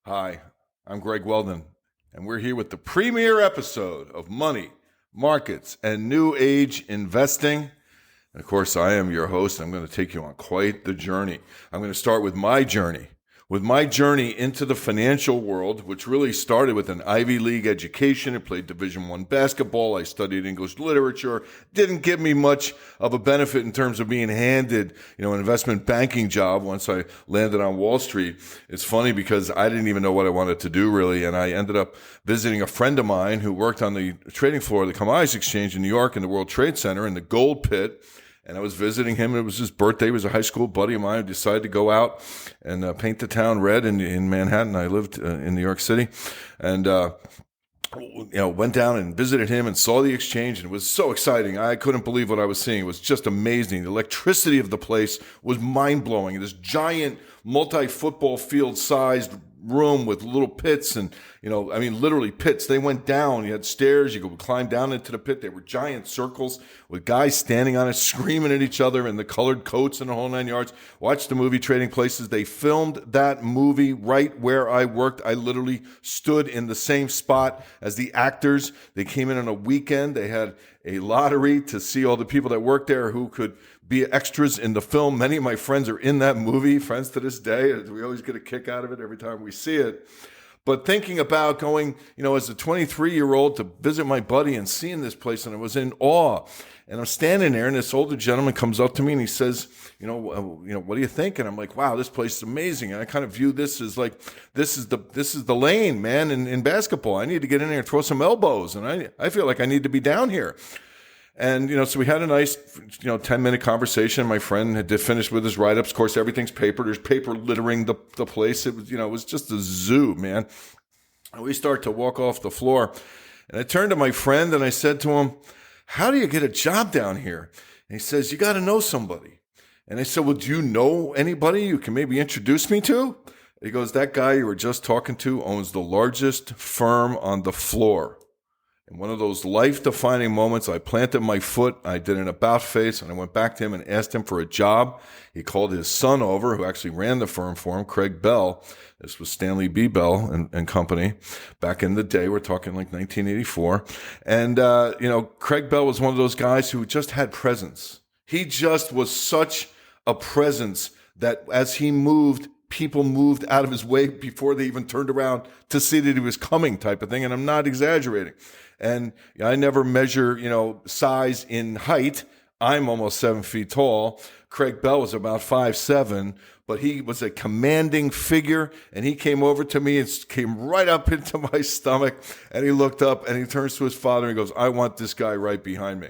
Hi, I'm Greg Weldon, and we're here with the premiere episode of Money, Markets, and New Age Investing. And of course, I am your host. I'm going to take you on quite the journey. I'm going to start with my journey into the financial world, which really started with an Ivy League education. I played Division I basketball. I studied English literature. Didn't give me much of a benefit in terms of being handed, an investment banking job once I landed on Wall Street. It's funny because I didn't even know what I wanted to do really, and I ended up visiting a friend of mine who worked on the trading floor of the Commodities Exchange in New York in the World Trade Center in the gold pit. And I was visiting him. It was his birthday. He was a high school buddy of mine who decided to go out and paint the town red in Manhattan. I lived in New York City. And, went down and visited him and saw the exchange. And it was so exciting. I couldn't believe what I was seeing. It was just amazing. The electricity of the place was mind-blowing. This giant multi-football field sized room with little pits and, literally pits. They went down. You had stairs. You could climb down into the pit. They were giant circles with guys standing on it, screaming at each other in the colored coats and the whole nine yards. Watch the movie Trading Places. They filmed that movie right where I worked. I literally stood in the same spot as the actors. They came in on a weekend. They had a lottery to see all the people that worked there who could be extras in the film. Many of my friends are in that movie, friends to this day. We always get a kick out of it every time we see it. But thinking about going, as a 23-year-old to visit my buddy and seeing this place, and I was in awe. And I'm standing there, and this older gentleman comes up to me, and he says, what do you think? And I'm like, wow, this place is amazing. And I kind of view this as like, this is the lane, man, in basketball. I need to get in there and throw some elbows, and I feel like I need to be down here. And, so we had a nice, 10-minute conversation. My friend had finished with his write-ups. Of course, everything's paper. There's paper littering the place. It was, it was just a zoo, man. And we start to walk off the floor. And I turned to my friend and I said to him, how do you get a job down here? And he says, you got to know somebody. And I said, well, do you know anybody you can maybe introduce me to? He goes, that guy you were just talking to owns the largest firm on the floor. In one of those life-defining moments, I planted my foot, I did an about face, and I went back to him and asked him for a job. He called his son over, who actually ran the firm for him, Craig Bell. This was Stanley B. Bell and company. Back in the day, we're talking like 1984. And, Craig Bell was one of those guys who just had presence. He just was such a presence that as he moved, people moved out of his way before they even turned around to see that he was coming, type of thing. And I'm not exaggerating. And I never measure, size in height. I'm almost 7 feet tall. Craig Bell was about 5'7", but he was a commanding figure. And he came over to me and came right up into my stomach. And he looked up and he turns to his father and goes, I want this guy right behind me.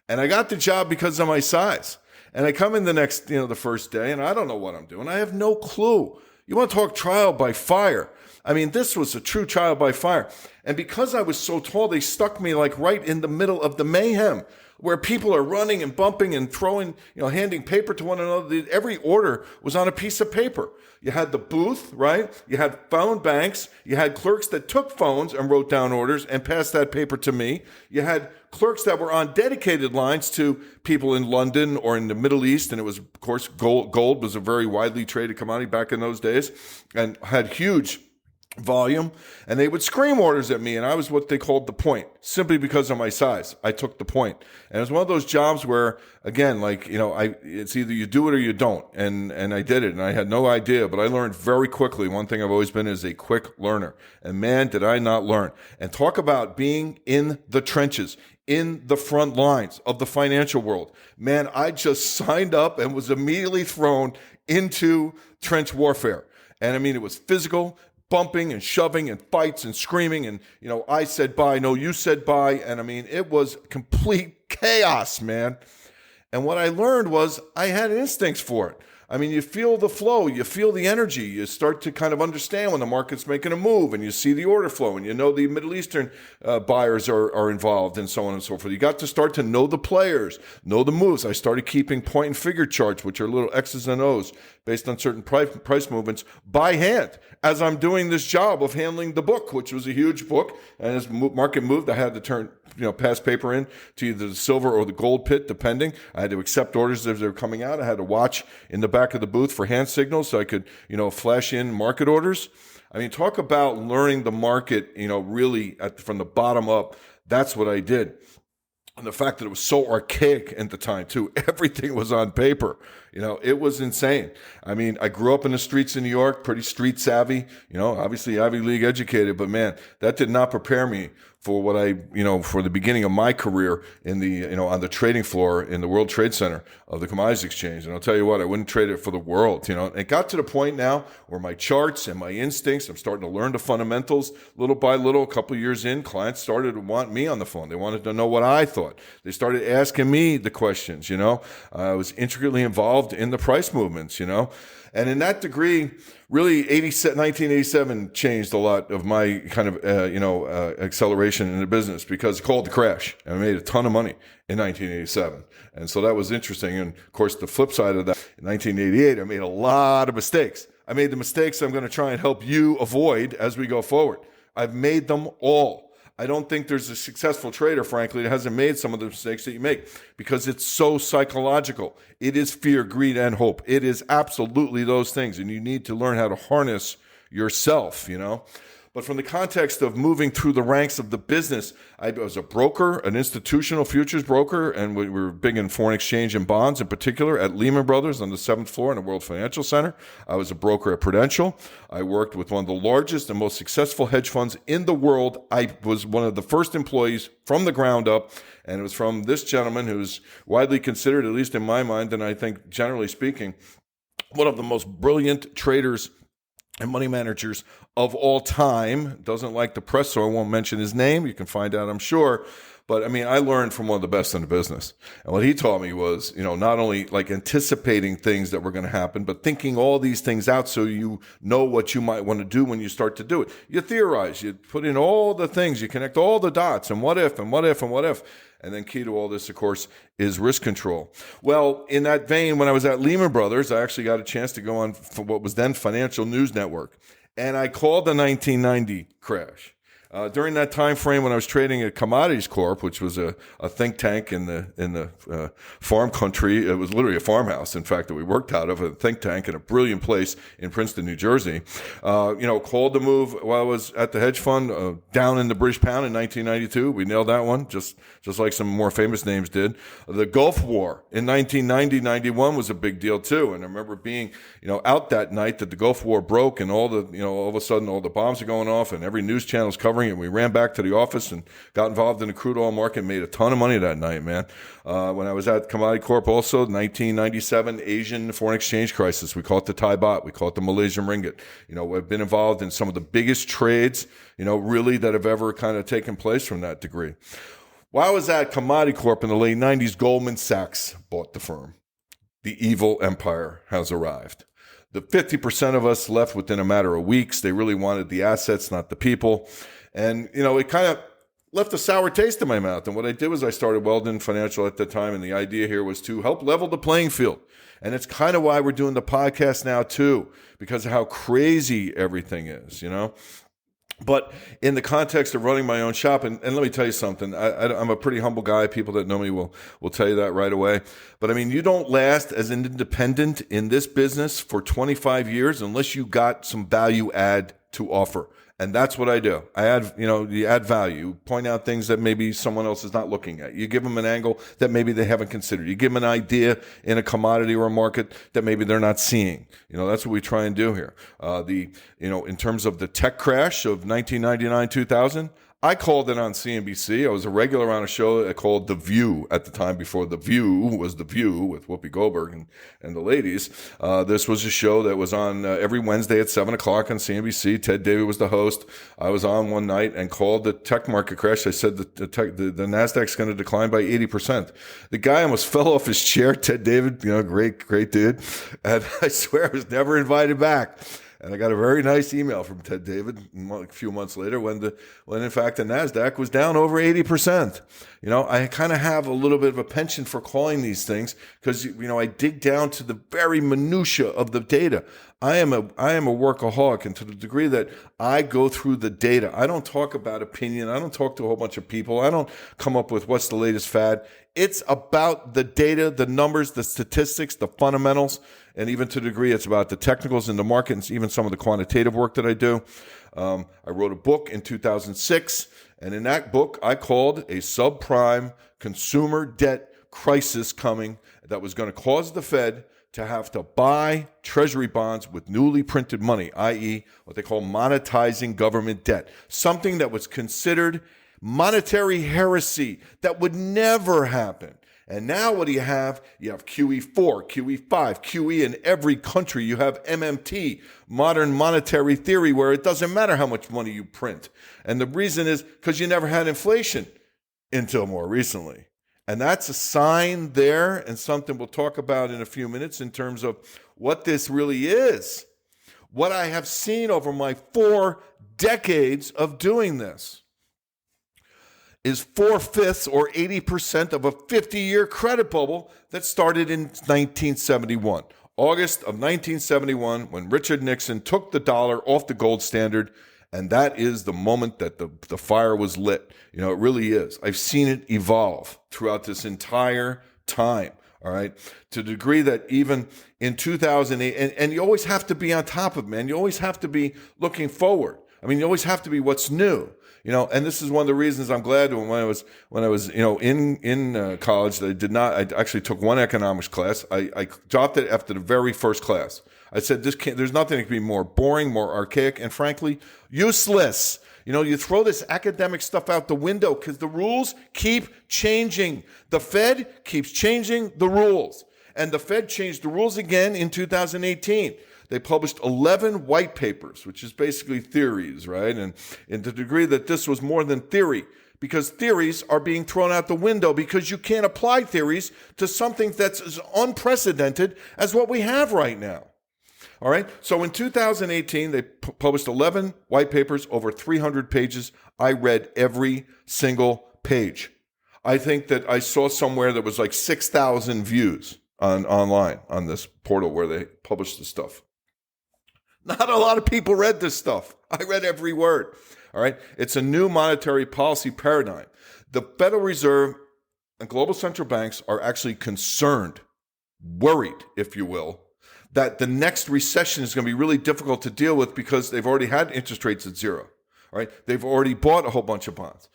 And I got the job because of my size. And I come in the first day, and I don't know what I'm doing. I have no clue. You want to talk trial by fire? I mean, this was a true trial by fire. And because I was so tall, they stuck me like right in the middle of the mayhem where people are running and bumping and throwing, handing paper to one another. Every order was on a piece of paper. You had the booth, right? You had phone banks. You had clerks that took phones and wrote down orders and passed that paper to me. You had clerks that were on dedicated lines to people in London or in the Middle East. And it was, of course, gold was a very widely traded commodity back in those days and had huge volume, and they would scream orders at me, and I was what they called the point, simply because of my size. I took the point. And it was one of those jobs where, again, it's either you do it or you don't, and I did it, and I had no idea, but I learned very quickly. One thing I've always been is a quick learner, and man, did I not learn. And talk about being in the trenches, in the front lines of the financial world. Man, I just signed up and was immediately thrown into trench warfare. And I mean, it was physical, bumping and shoving and fights and screaming and, I said bye, no, you said bye. And I mean, it was complete chaos, man. And what I learned was I had instincts for it. I mean, you feel the flow, you feel the energy, you start to kind of understand when the market's making a move and you see the order flow and the Middle Eastern buyers are involved and so on and so forth. You got to start to know the players, know the moves. I started keeping point and figure charts, which are little X's and O's based on certain price movements by hand as I'm doing this job of handling the book, which was a huge book. And as market moved, I had to pass paper in to either the silver or the gold pit, depending. I had to accept orders as they were coming out. I had to watch in the back of the booth for hand signals so I could, flash in market orders. I mean, talk about learning the market, really from the bottom up. That's what I did. And the fact that it was so archaic at the time, too. Everything was on paper. It was insane. I mean, I grew up in the streets in New York, pretty street savvy, obviously Ivy League educated, but man, that did not prepare me for what for the beginning of my career in the, on the trading floor in the World Trade Center of the Commodities Exchange. And I'll tell you what, I wouldn't trade it for the world, It got to the point now where my charts and my instincts, I'm starting to learn the fundamentals little by little. A couple of years in, clients started to want me on the phone. They wanted to know what I thought. They started asking me the questions, I was intricately involved in the price movements, And in that degree, really 1987 changed a lot of my kind of, acceleration in the business because it called the crash. And I made a ton of money in 1987. And so that was interesting. And of course, the flip side of that, in 1988, I made a lot of mistakes. I made the mistakes I'm going to try and help you avoid as we go forward. I've made them all. I don't think there's a successful trader, frankly, that hasn't made some of the mistakes that you make because it's so psychological. It is fear, greed, and hope. It is absolutely those things, and you need to learn how to harness yourself, But from the context of moving through the ranks of the business, I was a broker, an institutional futures broker, and we were big in foreign exchange and bonds in particular at Lehman Brothers on the 7th floor in the World Financial Center. I was a broker at Prudential. I worked with one of the largest and most successful hedge funds in the world. I was one of the first employees from the ground up, and it was from this gentleman who's widely considered, at least in my mind, and I think generally speaking, one of the most brilliant traders and money managers of all time. Doesn't like the press, so I won't mention his name. You can find out, I'm sure. But I mean, I learned from one of the best in the business. And what he taught me was, not only like anticipating things that were going to happen, but thinking all these things out so you know what you might want to do when you start to do it. You theorize, you put in all the things, you connect all the dots, and what if, and what if, and what if. And then key to all this, of course, is risk control. Well, in that vein, when I was at Lehman Brothers, I actually got a chance to go on for what was then Financial News Network. And I called the 1990 crash. During that time frame when I was trading at Commodities Corp, which was a think tank in the farm country, it was literally a farmhouse, in fact, that we worked out of, a think tank in a brilliant place in Princeton, New Jersey. Called the move while I was at the hedge fund down in the British pound in 1992. We nailed that one, just like some more famous names did. The Gulf War in 1990-91 was a big deal too, and I remember being out that night that the Gulf War broke, and all of a sudden all the bombs are going off, and every news channel is covering. And we ran back to the office and got involved in the crude oil market, made a ton of money that night, man. When I was at Commodity Corp also, 1997 Asian foreign exchange crisis. We call it the Thai baht. We call it the Malaysian ringgit. I've been involved in some of the biggest trades, really that have ever kind of taken place from that degree. While I was at Commodity Corp in the late 90s, Goldman Sachs bought the firm. The evil empire has arrived. The 50% of us left within a matter of weeks. They really wanted the assets, not the people. And, it kind of left a sour taste in my mouth. And what I did was I started Weldon Financial at the time. And the idea here was to help level the playing field. And it's kind of why we're doing the podcast now, too, because of how crazy everything is, But in the context of running my own shop, and let me tell you something, I'm a pretty humble guy. People that know me will tell you that right away. But I mean, you don't last as an independent in this business for 25 years unless you got some value add to offer. And that's what I do. I add, you add value, point out things that maybe someone else is not looking at. You give them an angle that maybe they haven't considered. You give them an idea in a commodity or a market that maybe they're not seeing. That's what we try and do here. In terms of the tech crash of 1999, 2000, I called it on CNBC. I was a regular on a show called The View at the time, before The View was The View with Whoopi Goldberg and the ladies. This was a show that was on every Wednesday at 7 o'clock on CNBC. Ted David was the host. I was on one night and called the tech market crash. I said that the NASDAQ's going to decline by 80%. The guy almost fell off his chair, Ted David, great dude. And I swear I was never invited back. And I got a very nice email from Ted David a few months later when in fact the NASDAQ was down over 80%. I kind of have a little bit of a penchant for calling these things because, I dig down to the very minutia of the data. I am a workaholic, and to the degree that I go through the data, I don't talk about opinion. I don't talk to a whole bunch of people. I don't come up with what's the latest fad. It's about the data, the numbers, the statistics, the fundamentals, and even to the degree it's about the technicals in the market and even some of the quantitative work that I do. I wrote a book in 2006, and in that book, I called a subprime consumer debt crisis coming that was going to cause the Fed to have to buy treasury bonds with newly printed money, i.e. what they call monetizing government debt, something that was considered monetary heresy that would never happen. And now what do you have? You have QE4, QE5, QE in every country. You have MMT, modern monetary theory, where it doesn't matter how much money you print. And the reason is because you never had inflation until more recently. And that's a sign there, and something we'll talk about in a few minutes in terms of what this really is. What I have seen over my 4 decades of doing this is 4/5 or 80% of a 50-year credit bubble that started in 1971. August of 1971, when Richard Nixon took the dollar off the gold standard, and that is the moment that the fire was lit. It really is. I've seen it evolve throughout this entire time, all right? To the degree that even in 2008, and you always have to be on top of it, man. You always have to be looking forward. You always have to be what's new. And this is one of the reasons I'm glad when I was in college that I actually took one economics class. I dropped it after the very first class. I said, there's nothing that can be more boring, more archaic, and frankly, useless. You throw this academic stuff out the window because the rules keep changing. The Fed keeps changing the rules. And the Fed changed the rules again in 2018. They published 11 white papers, which is basically theories, right? And to the degree that this was more than theory, because theories are being thrown out the window because you can't apply theories to something that's as unprecedented as what we have right now. All right. So in 2018, they published 11 white papers, over 300 pages. I read every single page. I think that I saw somewhere that was like 6,000 views online on this portal where they published the stuff. Not a lot of people read this stuff. I read every word. All right. It's a new monetary policy paradigm. The Federal Reserve and global central banks are actually concerned, worried, if you will, that the next recession is going to be really difficult to deal with because they've already had interest rates at zero. All right. They've already bought a whole bunch of bonds.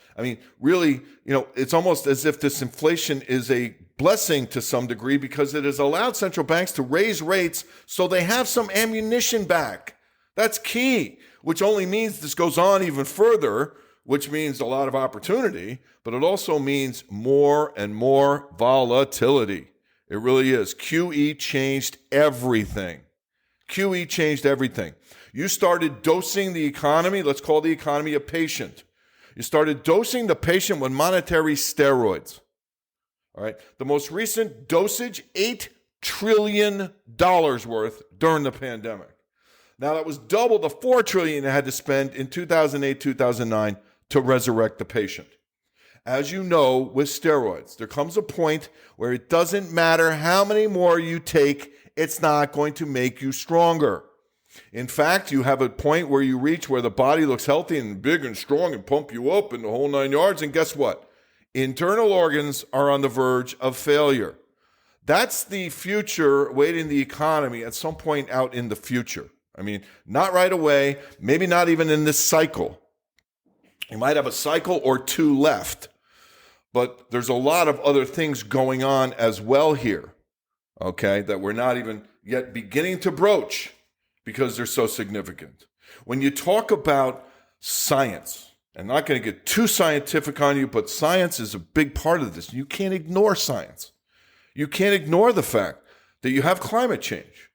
Really, it's almost as if this inflation is a blessing to some degree because it has allowed central banks to raise rates so they have some ammunition back. That's key, which only means this goes on even further, which means a lot of opportunity, but it also means more and more volatility. It really is. QE changed everything. QE changed everything. You started dosing the economy. Let's call the economy a patient. You started dosing the patient with monetary steroids. All right. The most recent dosage, $8 trillion worth during the pandemic. Now that was double the $4 trillion they had to spend in 2008, 2009 to resurrect the patient. As you know, with steroids, there comes a point where it doesn't matter how many more you take, it's not going to make you stronger. In fact, you have a point where you reach where the body looks healthy and big and strong and pump you up in the whole 9 yards. And guess what? Internal organs are on the verge of failure. That's the future waiting the economy at some point out in the future. Not right away, maybe not even in this cycle. You might have a cycle or two left. But there's a lot of other things going on as well here, okay, that we're not even yet beginning to broach because they're so significant. When you talk about science, I'm not going to get too scientific on you, but science is a big part of this. You can't ignore science. You can't ignore the fact that you have climate change,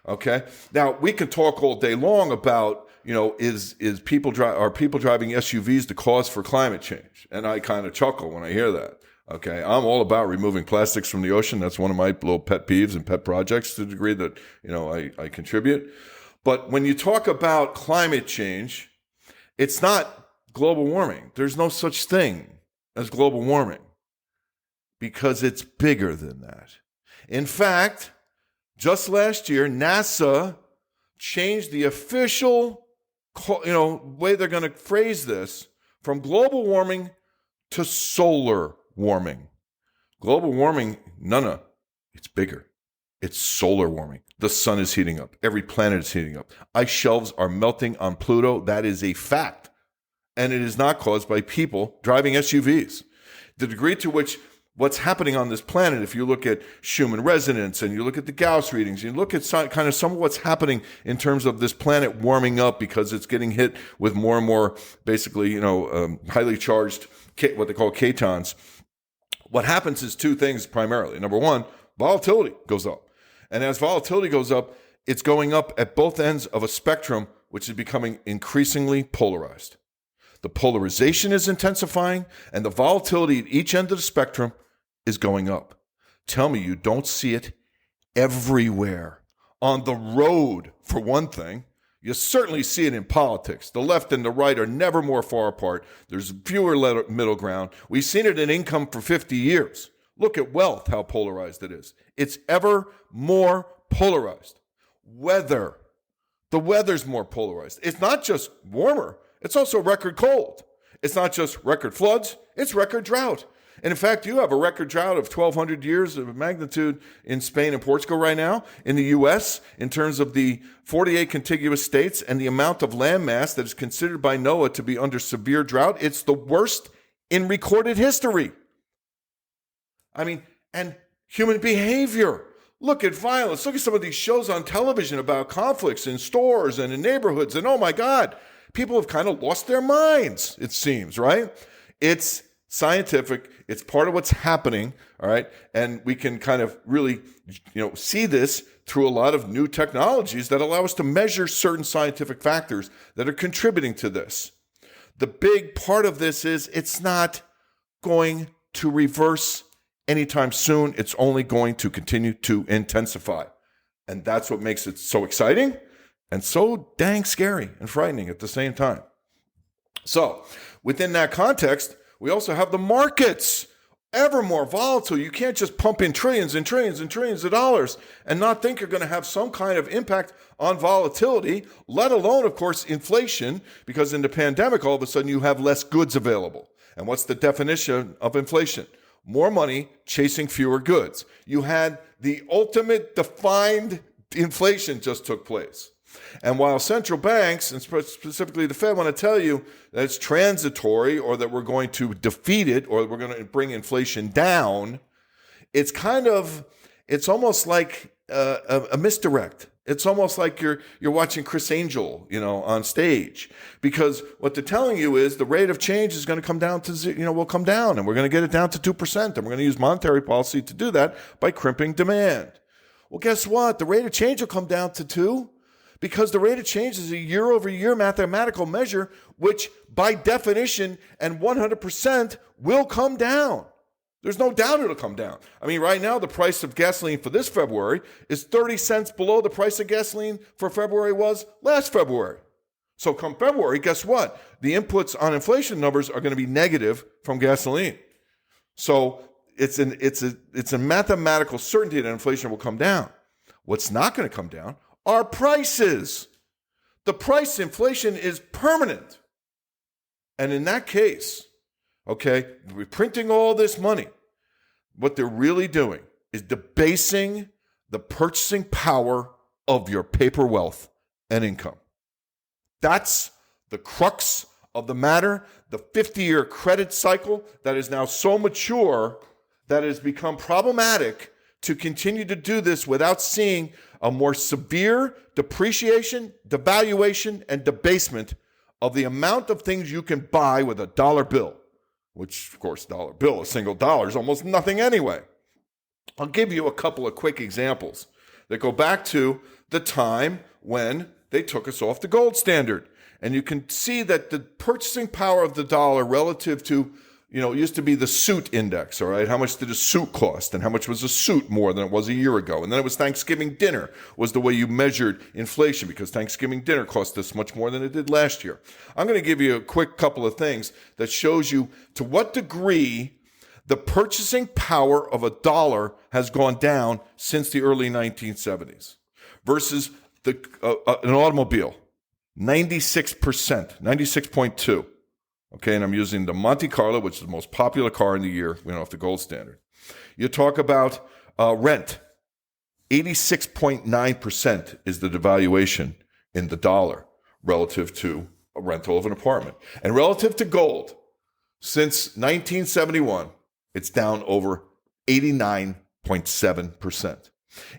okay? Now, we can talk all day long about are people driving SUVs the cause for climate change? And I kind of chuckle when I hear that. Okay, I'm all about removing plastics from the ocean. That's one of my little pet peeves and pet projects to the degree that I contribute. But when you talk about climate change, it's not global warming. There's no such thing as global warming because it's bigger than that. In fact, just last year, NASA change the official, way they're going to phrase this from global warming to solar warming. Global warming, no, it's bigger. It's solar warming. The sun is heating up. Every planet is heating up. Ice shelves are melting on Pluto. That is a fact. And it is not caused by people driving SUVs. The degree to which what's happening on this planet, if you look at Schumann resonance and you look at the Gauss readings, you look at some of what's happening in terms of this planet warming up because it's getting hit with more and more, basically, highly charged, what they call catons. What happens is two things primarily. Number one, volatility goes up. And as volatility goes up, it's going up at both ends of a spectrum, which is becoming increasingly polarized. The polarization is intensifying, and the volatility at each end of the spectrum is going up. Tell me you don't see it everywhere. On the road, for one thing. You certainly see it in politics. The left and the right are never more far apart. There's fewer middle ground. We've seen it in income for 50 years. Look at wealth, how polarized it is. It's ever more polarized. Weather. The weather's more polarized. It's not just warmer. It's also record cold. It's not just record floods. It's record drought. And in fact, you have a record drought of 1,200 years of magnitude in Spain and Portugal right now. In the U.S., in terms of the 48 contiguous states and the amount of land mass that is considered by NOAA to be under severe drought, it's the worst in recorded history. And human behavior. Look at violence. Look at some of these shows on television about conflicts in stores and in neighborhoods. And oh my God, people have kind of lost their minds, it seems, right? It's scientific. It's part of what's happening, all right? And we can kind of really, see this through a lot of new technologies that allow us to measure certain scientific factors that are contributing to this. The big part of this is it's not going to reverse anytime soon. It's only going to continue to intensify. And that's what makes it so exciting and so dang scary and frightening at the same time. So within that context, we also have the markets, ever more volatile. You can't just pump in trillions and trillions and trillions of dollars and not think you're going to have some kind of impact on volatility, let alone, of course, inflation, because in the pandemic, all of a sudden you have less goods available. And what's the definition of inflation? More money chasing fewer goods. You had the ultimate defined inflation just took place. And while central banks, and specifically the Fed, want to tell you that it's transitory or that we're going to defeat it or we're going to bring inflation down, it's almost like a misdirect. It's almost like you're watching Chris Angel, on stage, because what they're telling you is the rate of change is going to come down to, will come down, and we're going to get it down to 2%, and we're going to use monetary policy to do that by crimping demand. Well, guess what? The rate of change will come down to 2%. Because the rate of change is a year-over-year mathematical measure, which by definition and 100% will come down. There's no doubt it'll come down. Right now, the price of gasoline for this February is 30 cents below the price of gasoline for February was last February. So come February, guess what? The inputs on inflation numbers are going to be negative from gasoline. So it's a mathematical certainty that inflation will come down. What's not going to come down are prices. The price inflation is permanent. And in that case, we're printing all this money. What they're really doing is debasing the purchasing power of your paper wealth and income. That's the crux of the matter. The 50-year credit cycle that is now so mature that it has become problematic to continue to do this without seeing a more severe depreciation, devaluation, and debasement of the amount of things you can buy with a dollar bill, which, of course, dollar bill, a single dollar is almost nothing anyway. I'll give you a couple of quick examples that go back to the time when they took us off the gold standard. And you can see that the purchasing power of the dollar relative to it used to be the suit index, all right? How much did a suit cost and how much was a suit more than it was a year ago? And then it was Thanksgiving dinner was the way you measured inflation because Thanksgiving dinner cost this much more than it did last year. I'm going to give you a quick couple of things that shows you to what degree the purchasing power of a dollar has gone down since the early 1970s versus an automobile, 96%, 96.2. Okay, and I'm using the Monte Carlo, which is the most popular car in the year. We don't have the gold standard. You talk about rent. 86.9% is the devaluation in the dollar relative to a rental of an apartment. And relative to gold, since 1971, it's down over 89.7%.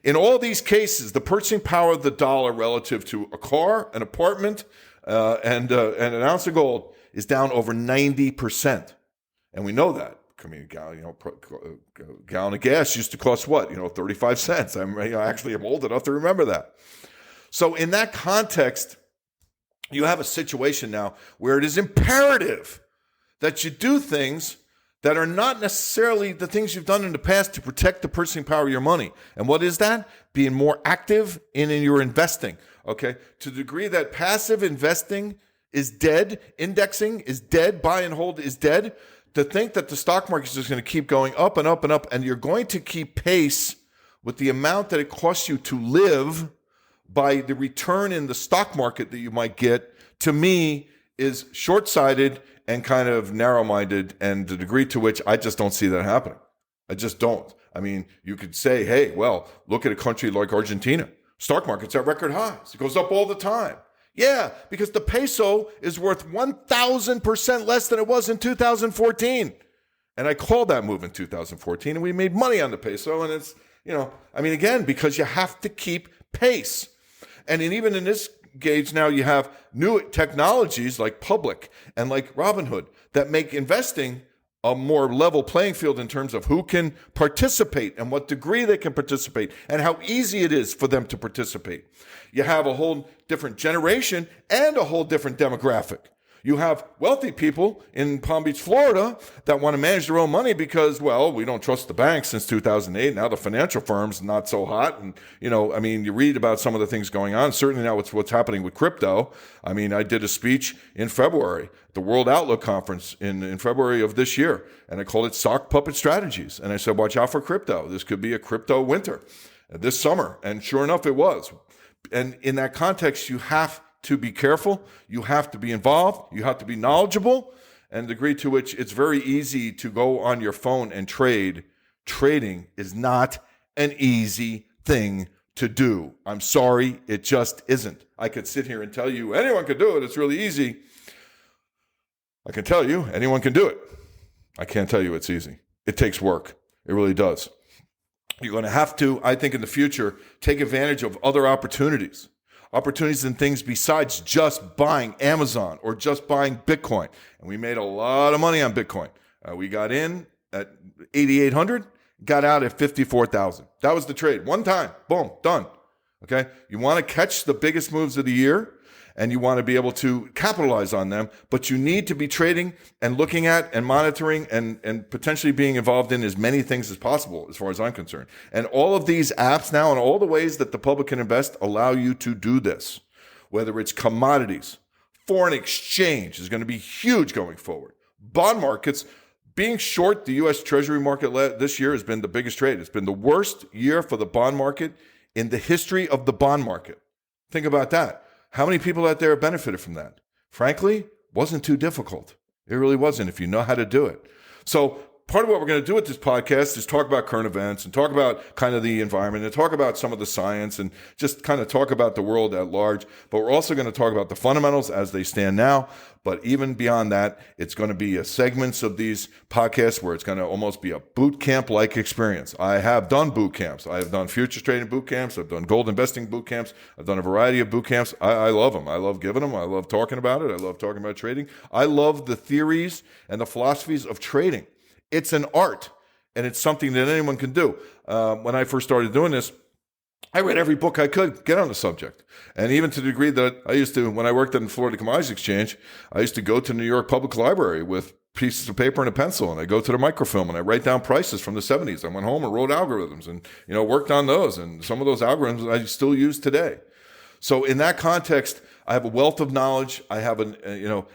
In all these cases, the purchasing power of the dollar relative to a car, an apartment, and an ounce of gold is down over 90%. And we know that. I mean, a gallon of gas used to cost what? 35 cents. I'm old enough to remember that. So in that context, you have a situation now where it is imperative that you do things that are not necessarily the things you've done in the past to protect the purchasing power of your money. And what is that? Being more active in your investing, okay? To the degree that passive investing is dead, indexing is dead, buy and hold is dead, to think that the stock market is just going to keep going up and up and up, and you're going to keep pace with the amount that it costs you to live by the return in the stock market that you might get, to me, is short-sighted and kind of narrow-minded, and the degree to which I just don't see that happening. I just don't. I mean, you could say, hey, well, look at a country like Argentina. Stock market's at record highs. It goes up all the time. Yeah, because the peso is worth 1,000% less than it was in 2014. And I called that move in 2014, and we made money on the peso. And it's, again, because you have to keep pace. And even in this gauge now, you have new technologies like Public and like Robinhood that make investing a more level playing field in terms of who can participate and what degree they can participate and how easy it is for them to participate. You have a whole different generation and a whole different demographic. You have wealthy people in Palm Beach, Florida that want to manage their own money because, well, we don't trust the banks since 2008. Now the financial firms not so hot. And, you read about some of the things going on. Certainly now what's happening with crypto. I did a speech in February, the World Outlook Conference in February of this year. And I called it Sock Puppet Strategies. And I said, watch out for crypto. This could be a crypto winter this summer. And sure enough, it was. And in that context, you have to be careful, you have to be involved, you have to be knowledgeable, and the degree to which it's very easy to go on your phone and trade. Trading is not an easy thing to do. I'm sorry, it just isn't. I could sit here and tell you anyone can do it, it's really easy. I can tell you anyone can do it. I can't tell you it's easy. It takes work. It really does. You're going to have to, I think in the future, take advantage of other opportunities and things besides just buying Amazon or just buying Bitcoin. And we made a lot of money on Bitcoin. We got in at 8,800, got out at 54,000. That was the trade. One time, boom, done. Okay. You want to catch the biggest moves of the year and you want to be able to capitalize on them, but you need to be trading and looking at and monitoring and potentially being involved in as many things as possible, as far as I'm concerned. And all of these apps now and all the ways that the public can invest allow you to do this, whether it's commodities, foreign exchange is going to be huge going forward. Bond markets, being short the U.S. Treasury market this year has been the biggest trade. It's been the worst year for the bond market in the history of the bond market. Think about that. How many people out there have benefited from that? Frankly, wasn't too difficult. It really wasn't if you know how to do it. So part of what we're going to do with this podcast is talk about current events and talk about kind of the environment and talk about some of the science and just kind of talk about the world at large. But we're also going to talk about the fundamentals as they stand now. But even beyond that, it's going to be segments of these podcasts where it's going to almost be a boot camp-like experience. I have done boot camps. I have done futures trading boot camps. I've done gold investing boot camps. I've done a variety of boot camps. I love them. I love giving them. I love talking about it. I love talking about trading. I love the theories and the philosophies of trading. It's an art, and it's something that anyone can do. When I first started doing this, I read every book I could get on the subject. And even to the degree that I used to, when I worked at the Florida Commodities Exchange, I used to go to New York Public Library with pieces of paper and a pencil, and I go to the microfilm and I write down prices from the 70s. I went home and wrote algorithms and, worked on those. And some of those algorithms I still use today. So in that context, I have a wealth of knowledge. I have a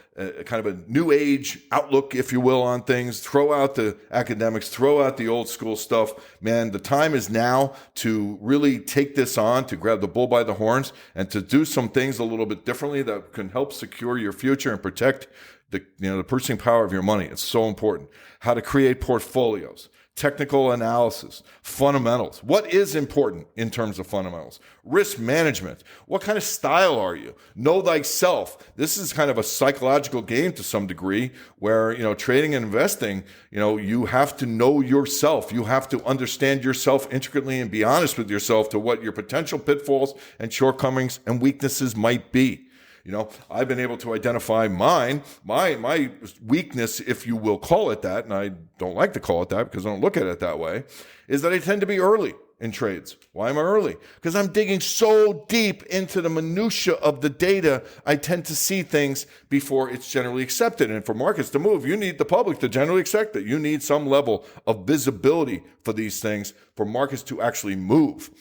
kind of a new age outlook, if you will, on things. Throw out the academics, throw out the old school stuff. Man, the time is now to really take this on, to grab the bull by the horns, and to do some things a little bit differently that can help secure your future and protect the purchasing power of your money. It's so important. How to create portfolios, technical analysis, fundamentals. What is important in terms of fundamentals? Risk management. What kind of style are you? Know thyself. This is kind of a psychological game to some degree where, trading and investing, you have to know yourself. You have to understand yourself intricately and be honest with yourself to what your potential pitfalls and shortcomings and weaknesses might be. I've been able to identify my weakness, if you will call it that, and I don't like to call it that because I don't look at it that way, is that I tend to be early in trades. Why am I early? Because I'm digging so deep into the minutia of the data, I tend to see things before it's generally accepted. And for markets to move, you need the public to generally accept it. You need some level of visibility for these things for markets to actually move.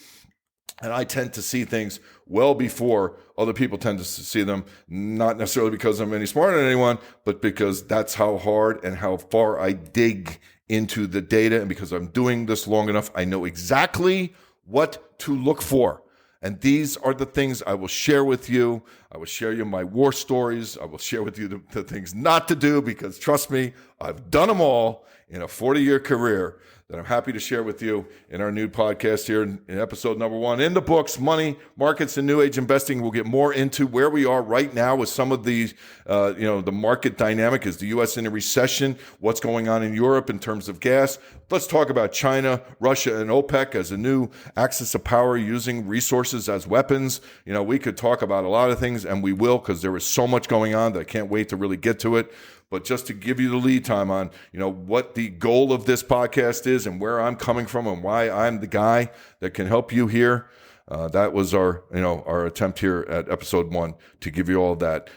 And I tend to see things well before other people tend to see them, not necessarily because I'm any smarter than anyone, but because that's how hard and how far I dig into the data. And because I'm doing this long enough, I know exactly what to look for. And these are the things I will share with you. I will share you my war stories. I will share with you the things not to do, because trust me, I've done them all in a 40-year career that I'm happy to share with you in our new podcast here in episode number 1. In the books, Money, Markets, and New Age Investing. We'll get more into where we are right now with some of these, the market dynamic. Is the U.S. in a recession? What's going on in Europe in terms of gas? Let's talk about China, Russia, and OPEC as a new axis of power using resources as weapons. We could talk about a lot of things, and we will, because there is so much going on that I can't wait to really get to it. But just to give you the lead time on, what the goal of this podcast is and where I'm coming from and why I'm the guy that can help you here. That was our attempt here at episode 1 to give you all that.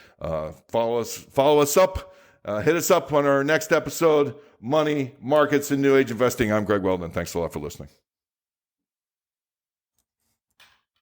Follow us up, hit us up on our next episode, Money, Markets, and New Age Investing. I'm Greg Weldon. Thanks a lot for listening.